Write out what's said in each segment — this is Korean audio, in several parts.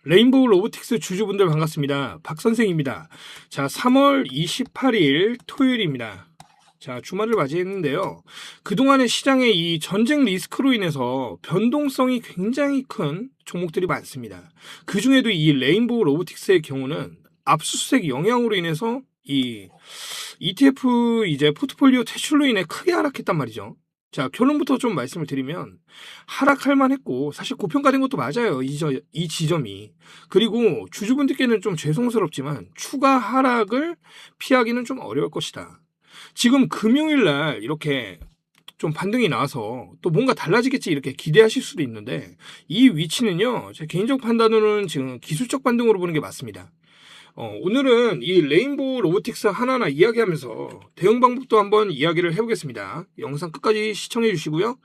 레인보우 로보틱스 주주분들 반갑습니다. 박 선생입니다. 자, 3월 28일 토요일입니다. 자, 주말을 맞이했는데요. 그동안의 시장의 이 전쟁 리스크로 인해서 변동성이 굉장히 큰 종목들이 많습니다. 그 중에도 이 레인보우 로보틱스의 경우는 압수수색 영향으로 인해서 이 ETF 이제 포트폴리오 퇴출로 인해 크게 하락했단 말이죠. 자, 결론부터 좀 말씀을 드리면 하락할 만했고 사실 고평가된 것도 맞아요. 이 지점이. 그리고 주주분들께는 좀 죄송스럽지만 추가 하락을 피하기는 좀 어려울 것이다. 지금 금요일 날 이렇게 좀 반등이 나와서 또 뭔가 달라지겠지 이렇게 기대하실 수도 있는데 이 위치는요. 제 개인적 판단으로는 지금 기술적 반등으로 보는 게 맞습니다. 오늘은 이 레인보우 로보틱스 하나하나 이야기하면서 대응 방법도 한번 이야기를 해보겠습니다. 영상 끝까지 시청해 주시고요.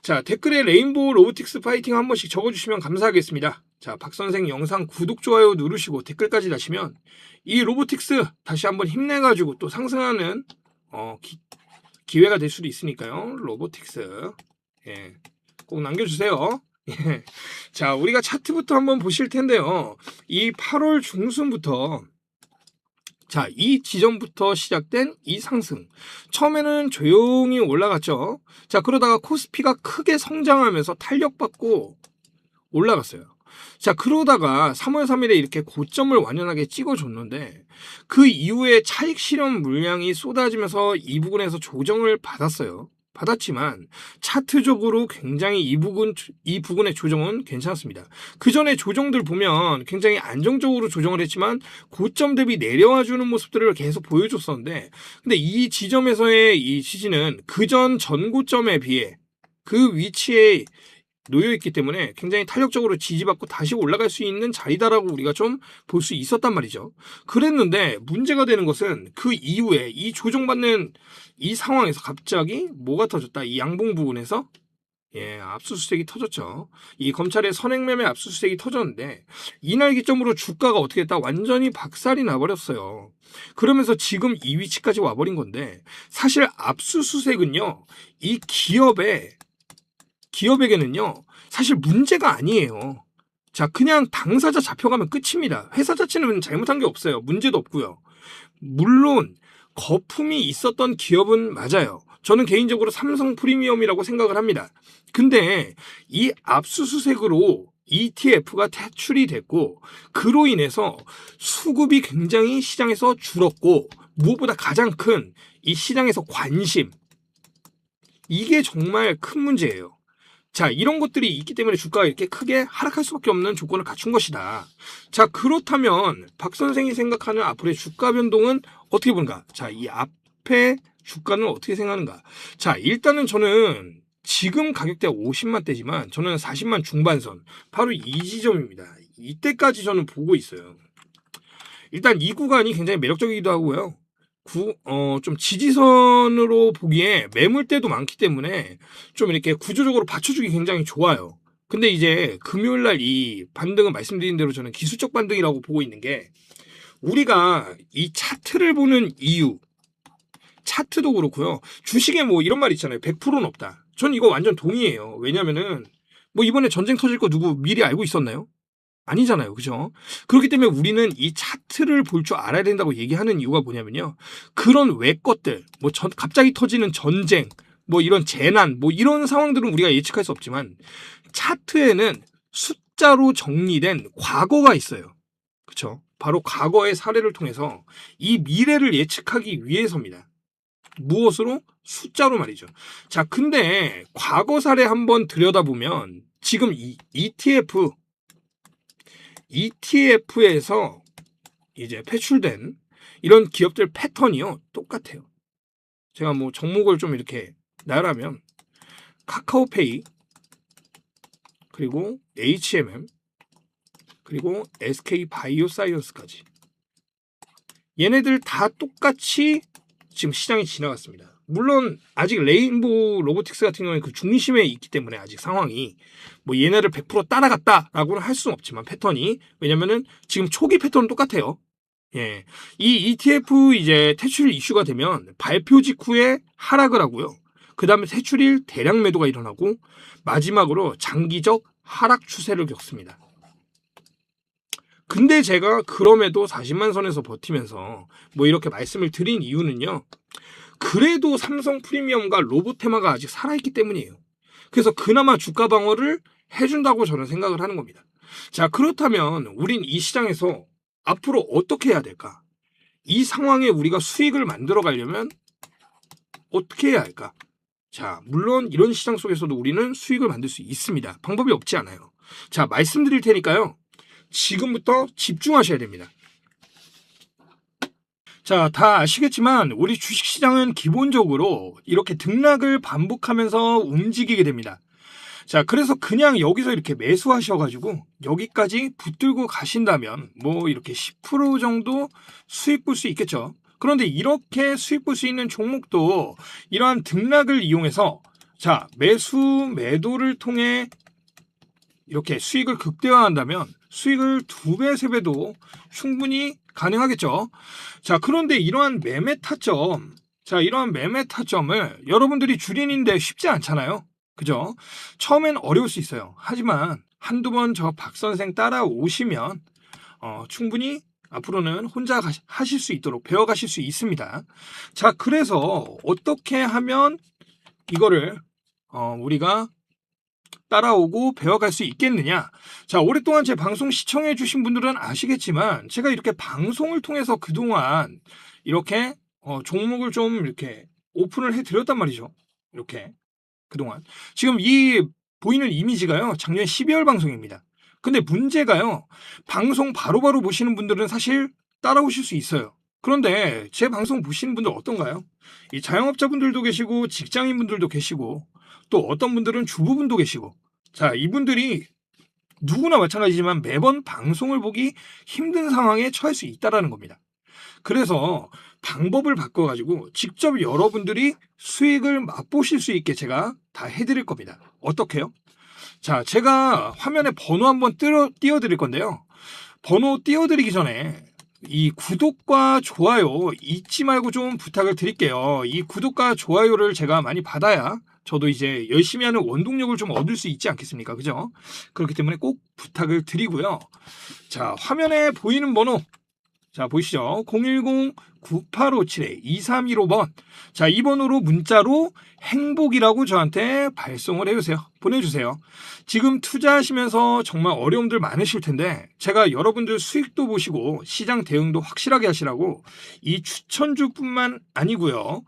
자, 댓글에 레인보우 로보틱스 파이팅 한 번씩 적어주시면 감사하겠습니다. 자, 박선생 영상 구독, 좋아요 누르시고 댓글까지 다시면 이 로보틱스 다시 한번 힘내가지고 또 상승하는 기회가 될 수도 있으니까요. 로보틱스 꼭 남겨주세요. 자, 우리가 차트부터 한번 보실 텐데요. 이 8월 중순부터 자, 이 지점부터 시작된 이 상승. 처음에는 조용히 올라갔죠. 자, 그러다가 코스피가 크게 성장하면서 탄력받고 올라갔어요. 자, 그러다가 3월 3일에 이렇게 고점을 완연하게 찍어줬는데 그 이후에 차익 실현 물량이 쏟아지면서 이 부분에서 조정을 받았지만 차트적으로 굉장히 이 부분의 조정은 괜찮습니다. 그 전에 조정들 보면 굉장히 안정적으로 조정을 했지만 고점 대비 내려와주는 모습들을 계속 보여줬었는데 근데 이 지점에서의 이 지지는 그전 전고점에 비해 그 위치에 놓여있기 때문에 굉장히 탄력적으로 지지받고 다시 올라갈 수 있는 자리다라고 우리가 좀 볼 수 있었단 말이죠. 그랬는데 문제가 되는 것은 그 이후에 이 조정받는 이 상황에서 갑자기 뭐가 터졌다? 이 양봉 부분에서 압수수색이 터졌죠. 이 검찰의 선행매매 압수수색이 터졌는데 이날 기점으로 주가가 어떻게 됐다? 완전히 박살이 나버렸어요. 그러면서 지금 이 위치까지 와버린 건데 사실 압수수색은요. 이 기업에게는요, 사실 문제가 아니에요. 자, 그냥 당사자 잡혀가면 끝입니다. 회사 자체는 잘못한 게 없어요. 문제도 없고요. 물론 거품이 있었던 기업은 맞아요. 저는 개인적으로 삼성 프리미엄이라고 생각을 합니다. 근데 이 압수수색으로 ETF가 퇴출이 됐고 그로 인해서 수급이 굉장히 시장에서 줄었고 무엇보다 가장 큰 이 시장에서 관심 이게 정말 큰 문제예요. 자, 이런 것들이 있기 때문에 주가가 이렇게 크게 하락할 수밖에 없는 조건을 갖춘 것이다. 자, 그렇다면 박 선생이 생각하는 앞으로의 주가 변동은 어떻게 보는가? 자, 이 앞에 주가는 어떻게 생각하는가? 자, 일단은 저는 지금 가격대가 50만대지만 저는 40만 중반선 바로 이 지점입니다. 이때까지 저는 보고 있어요. 일단 이 구간이 굉장히 매력적이기도 하고요. 좀 지지선으로 보기에 매물대도 많기 때문에 좀 이렇게 구조적으로 받쳐주기 굉장히 좋아요. 근데 이제 금요일 날 이 반등은 말씀드린 대로 저는 기술적 반등이라고 보고 있는 게 우리가 이 차트를 보는 이유, 차트도 그렇고요. 주식에 뭐 이런 말 있잖아요. 100%는 없다. 전 이거 완전 동의해요. 왜냐면은 뭐 이번에 전쟁 터질 거 누구 미리 알고 있었나요? 아니잖아요. 그죠? 그렇기 때문에 우리는 이 차트를 볼 줄 알아야 된다고 얘기하는 이유가 뭐냐면요. 그런 외 것들, 갑자기 터지는 전쟁, 뭐 이런 재난, 뭐 이런 상황들은 우리가 예측할 수 없지만 차트에는 숫자로 정리된 과거가 있어요. 그쵸? 바로 과거의 사례를 통해서 이 미래를 예측하기 위해서입니다. 무엇으로? 숫자로 말이죠. 자, 근데 과거 사례 한번 들여다보면 지금 이 ETF에서 이제 배출된 이런 기업들 패턴이요. 똑같아요. 제가 뭐 종목을 좀 이렇게 나열하면 카카오페이 그리고 HMM 그리고 SK바이오사이언스까지 얘네들 다 똑같이 지금 시장에 지나갔습니다. 물론 아직 레인보우 로보틱스 같은 경우에 그 중심에 있기 때문에 아직 상황이 뭐 얘네를 100% 따라갔다라고는 할 수는 없지만 패턴이 왜냐면은 지금 초기 패턴은 똑같아요. 이 ETF 이제 퇴출 이슈가 되면 발표 직후에 하락을 하고요. 그 다음에 퇴출일 대량 매도가 일어나고 마지막으로 장기적 하락 추세를 겪습니다. 근데 제가 그럼에도 40만 선에서 버티면서 뭐 이렇게 말씀을 드린 이유는요. 그래도 삼성 프리미엄과 로보테마가 아직 살아있기 때문이에요. 그래서 그나마 주가 방어를 해준다고 저는 생각을 하는 겁니다. 자, 그렇다면 우린 이 시장에서 앞으로 어떻게 해야 될까? 이 상황에 우리가 수익을 만들어 가려면 어떻게 해야 할까? 자, 물론 이런 시장 속에서도 우리는 수익을 만들 수 있습니다. 방법이 없지 않아요. 자, 말씀드릴 테니까요. 지금부터 집중하셔야 됩니다. 자, 다 아시겠지만 우리 주식시장은 기본적으로 이렇게 등락을 반복하면서 움직이게 됩니다. 자, 그래서 그냥 여기서 이렇게 매수하셔가지고 여기까지 붙들고 가신다면 뭐 이렇게 10% 정도 수익 볼 수 있겠죠. 그런데 이렇게 수익 볼 수 있는 종목도 이러한 등락을 이용해서 자, 매도를 통해 이렇게 수익을 극대화한다면 수익을 2배, 3배도 충분히 가능하겠죠. 자, 그런데 이러한 매매 타점, 자, 이러한 매매 타점을 여러분들이 줄이는데 쉽지 않잖아요. 그죠? 처음엔 어려울 수 있어요. 하지만 한두 번 저 박 선생 따라오시면 충분히 앞으로는 혼자 하실 수 있도록 배워가실 수 있습니다. 자, 그래서 어떻게 하면 이거를 우리가 따라오고 배워갈 수 있겠느냐? 자, 오랫동안 제 방송 시청해 주신 분들은 아시겠지만 제가 이렇게 방송을 통해서 그동안 이렇게 종목을 좀 이렇게 오픈을 해 드렸단 말이죠. 이렇게 그동안. 지금 이 보이는 이미지가요. 작년 12월 방송입니다. 근데 문제가요. 방송 바로바로 보시는 분들은 사실 따라오실 수 있어요. 그런데 제 방송 보시는 분들 어떤가요? 이 자영업자분들도 계시고 직장인분들도 계시고 또 어떤 분들은 주부분도 계시고 자, 이분들이 누구나 마찬가지지만 매번 방송을 보기 힘든 상황에 처할 수 있다라는 겁니다. 그래서 방법을 바꿔가지고 직접 여러분들이 수익을 맛보실 수 있게 제가 다 해드릴 겁니다. 어떻게요? 자, 제가 화면에 번호 한번 띄워드릴 건데요. 번호 띄워드리기 전에 이 구독과 좋아요 잊지 말고 좀 부탁을 드릴게요. 이 구독과 좋아요를 제가 많이 받아야 저도 이제 열심히 하는 원동력을 좀 얻을 수 있지 않겠습니까? 그죠? 그렇기 때문에 꼭 부탁을 드리고요. 자, 화면에 보이는 번호. 자, 보이시죠? 010-9857-2315번. 자, 이 번호로 문자로 행복이라고 저한테 발송을 해주세요. 보내주세요. 지금 투자하시면서 정말 어려움들 많으실 텐데 제가 여러분들 수익도 보시고 시장 대응도 확실하게 하시라고 이 추천주뿐만 아니고요.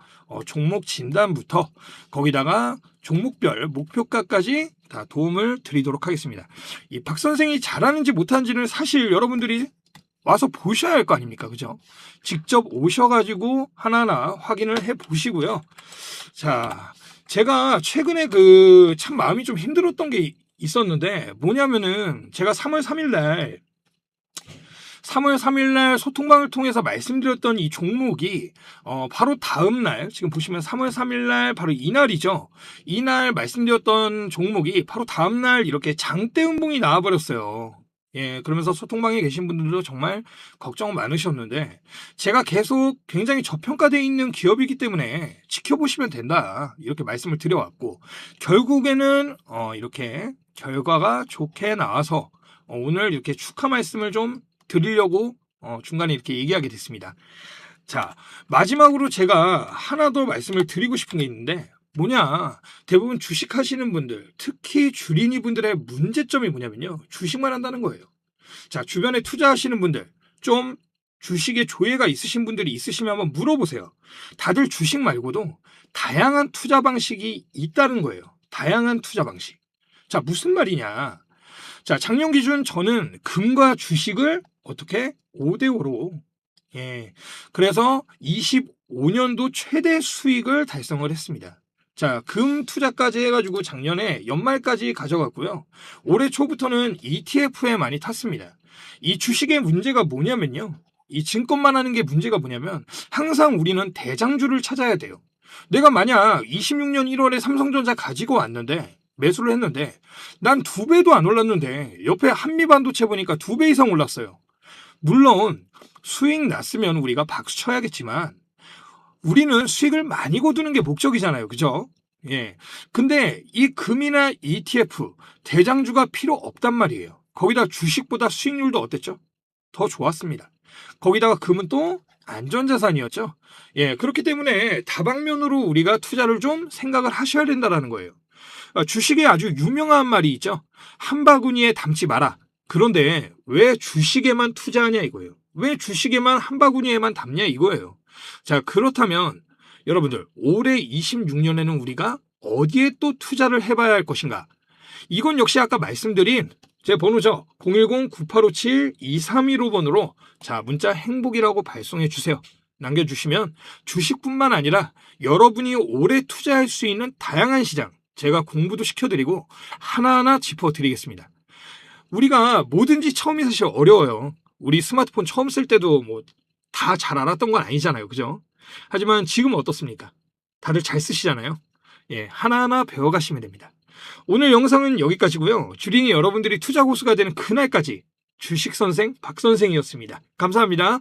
종목 진단부터 거기다가 종목별 목표가까지 다 도움을 드리도록 하겠습니다. 이 박 선생이 잘하는지 못하는지는 사실 여러분들이 와서 보셔야 할 거 아닙니까? 그죠? 직접 오셔가지고 하나하나 확인을 해 보시고요. 자, 제가 최근에 참 마음이 좀 힘들었던 게 있었는데 뭐냐면은 제가 3월 3일 날 소통방을 통해서 말씀드렸던 이 종목이 바로 다음 날 지금 보시면 3월 3일 날 바로 이날이죠. 이날 말씀드렸던 종목이 바로 다음 날 이렇게 장대 음봉이 나와 버렸어요. 예, 그러면서 소통방에 계신 분들도 정말 걱정 많으셨는데 제가 계속 굉장히 저평가되어 있는 기업이기 때문에 지켜보시면 된다 이렇게 말씀을 드려왔고 결국에는 이렇게 결과가 좋게 나와서 오늘 이렇게 축하 말씀을 좀 드리려고 중간에 이렇게 얘기하게 됐습니다. 자, 마지막으로 제가 하나 더 말씀을 드리고 싶은 게 있는데 뭐냐, 대부분 주식하시는 분들, 특히 주린이 분들의 문제점이 뭐냐면요, 주식만 한다는 거예요. 자, 주변에 투자하시는 분들, 좀 주식에 조예가 있으신 분들이 있으시면 한번 물어보세요. 다들 주식 말고도 다양한 투자 방식이 있다는 거예요. 다양한 투자 방식. 자, 무슨 말이냐. 자, 작년 기준 저는 금과 주식을 어떻게 5대5로 예. 그래서 25년도 최대 수익을 달성을 했습니다. 자, 금 투자까지 해가지고 작년에 연말까지 가져갔고요. 올해 초부터는 ETF에 많이 탔습니다. 이 주식의 문제가 뭐냐면요. 이 증권만 하는 게 문제가 뭐냐면 항상 우리는 대장주를 찾아야 돼요. 내가 만약 26년 1월에 삼성전자 가지고 왔는데 매수를 했는데 난 2배도 안 올랐는데 옆에 한미반도체 보니까 2배 이상 올랐어요. 물론 수익 났으면 우리가 박수 쳐야겠지만 우리는 수익을 많이 거두는 게 목적이잖아요. 그죠? 예. 근데 이 금이나 ETF, 대장주가 필요 없단 말이에요. 거기다 주식보다 수익률도 어땠죠? 더 좋았습니다. 거기다가 금은 또 안전자산이었죠. 예, 그렇기 때문에 다방면으로 우리가 투자를 좀 생각을 하셔야 된다는 거예요. 주식에 아주 유명한 말이 있죠. 한 바구니에 담지 마라. 그런데 왜 주식에만 투자하냐 이거예요. 왜 주식에만 한 바구니에만 담냐 이거예요. 자, 그렇다면 여러분들 올해 26년에는 우리가 어디에 또 투자를 해봐야 할 것인가? 이건 역시 아까 말씀드린 제 번호죠. 010-9857-2315번으로 자, 문자 행복이라고 발송해 주세요. 남겨주시면 주식뿐만 아니라 여러분이 올해 투자할 수 있는 다양한 시장 제가 공부도 시켜드리고 하나하나 짚어드리겠습니다. 우리가 뭐든지 처음이 사실 어려워요. 우리 스마트폰 처음 쓸 때도 뭐 다 잘 알았던 건 아니잖아요. 그죠? 하지만 지금 어떻습니까? 다들 잘 쓰시잖아요. 예, 하나하나 배워가시면 됩니다. 오늘 영상은 여기까지고요. 주린이 여러분들이 투자 고수가 되는 그날까지 주식선생 박선생이었습니다. 감사합니다.